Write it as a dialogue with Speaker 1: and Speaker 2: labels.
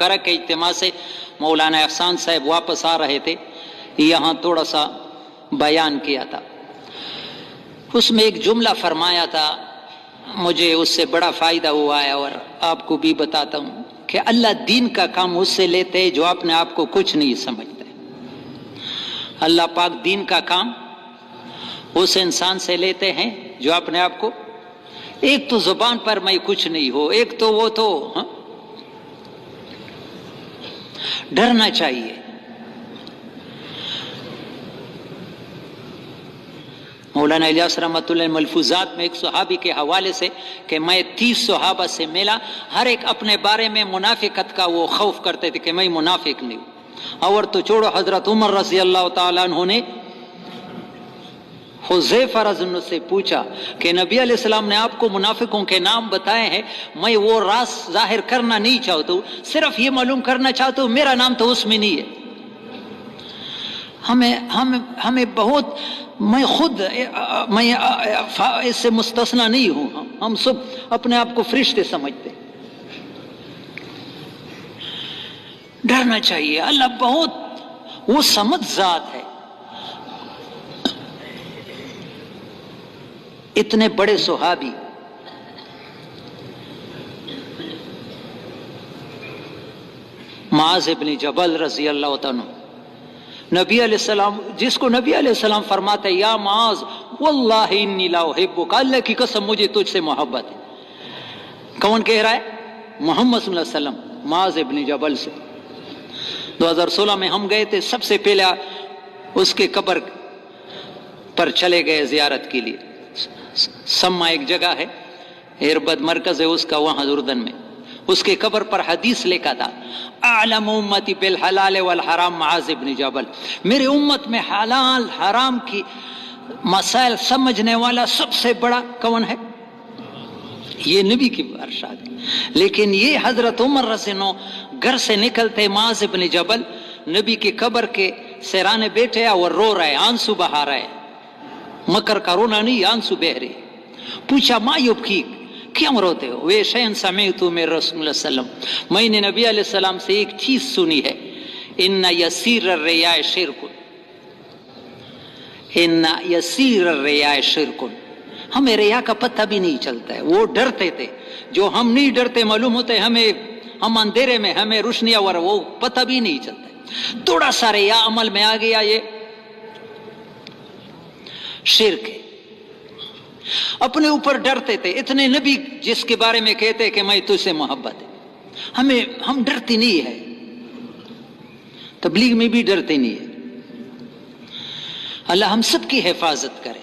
Speaker 1: کرک کے اجتماع سے مولانا احسان صاحب واپس آ رہے تھے، یہاں تھوڑا سا بیان کیا تھا، اس میں ایک جملہ فرمایا تھا، مجھے اس سے بڑا فائدہ ہوا ہے اور آپ کو بھی بتاتا ہوں کہ اللہ دین کا کام اس سے لیتے جو اپنے آپ کو کچھ نہیں سمجھتے۔ اللہ پاک دین کا کام اس انسان سے لیتے ہیں جو اپنے آپ کو، ایک تو زبان پر میں کچھ نہیں ہو، ایک تو وہ تو ڈرنا چاہیے۔ مولانا الیاس رحمۃ اللہ ملفوظات میں ایک صحابی کے حوالے سے کہ میں 30 صحابہ سے ملا، ہر ایک اپنے بارے میں منافقت کا وہ خوف کرتے تھے کہ میں منافق نہیں ہوں، اور تو چھوڑو حضرت عمر رضی اللہ تعالیٰ عنہ نے حذیفہ رضی اللہ عنہ سے پوچھا کہ نبی علیہ السلام نے آپ کو منافقوں کے نام بتائے ہیں، میں وہ راز ظاہر کرنا نہیں چاہتا ہوں، صرف یہ معلوم کرنا چاہتا ہوں میرا نام تو اس میں نہیں ہے۔ ہمیں بہت، میں خود میں اس سے مستثنا نہیں ہوں، ہم سب اپنے آپ کو فرشتے سمجھتے۔ ڈرنا چاہیے، اللہ بہت وہ سمجھ ذات ہے۔ اتنے بڑے صحابی معاذ ابن جبل رضی اللہ تعالیٰ، نبی علیہ السلام، جس کو نبی علیہ السلام فرماتے ہیں یا معاذ واللہ انی لا احبک، اللہ کی قسم مجھے تجھ سے محبت ہے۔ کون کہہ رہا ہے؟ محمد صلی اللہ علیہ وسلم معاذ ابن جبل سے۔ 2016 میں ہم گئے تھے، سب سے پہلے اس کے قبر پر چلے گئے زیارت کے لیے۔ سما ایک جگہ ہے، اربد مرکز ہے اس کا، وہاں اردن میں، اس کے قبر پر حدیث لکھا تھا اعلم امتی بالحلال والحرام معاذ ابن جبل، میرے امت میں حلال حرام کی مسائل سمجھنے والا سب سے بڑا کون ہے؟ یہ نبی کی ارشاد ہے۔ لیکن یہ حضرت عمر رضی اللہ عنہ گھر سے نکلتے معاذ ابن جبل نبی کی قبر کے سرانے بیٹھے اور رو رہے، آنسو بہا رہے، مکر کا رونا نہیں، آنسو بہ رہے۔ پوچھا ما یبکیک، کیوں روتے ہو؟ وہ شیئن سمعت من رسول اللہ صلی اللہ علیہ وسلم، میں نے نبی علیہ السلام سے ایک چیز سنی ہے، ان یسیر الریاء شرک، ان یسیر الریاء شرک، ہمیں ریا کا پتہ بھی نہیں چلتا ہے۔ وہ ڈرتے تھے، جو ہم نہیں ڈرتے معلوم ہوتے ہم اندھیرے میں، ہمیں روشنی اور وہ پتہ بھی نہیں چلتا، تھوڑا سا ریا عمل میں آ گیا یہ شرک ہے۔ اپنے اوپر ڈرتے تھے، اتنے نبی جس کے بارے میں کہتے کہ میں تجھ سے محبت ہے، ہم ڈرتے نہیں ہے، تبلیغ میں بھی ڈرتے نہیں ہے۔ اللہ ہم سب کی حفاظت کرے۔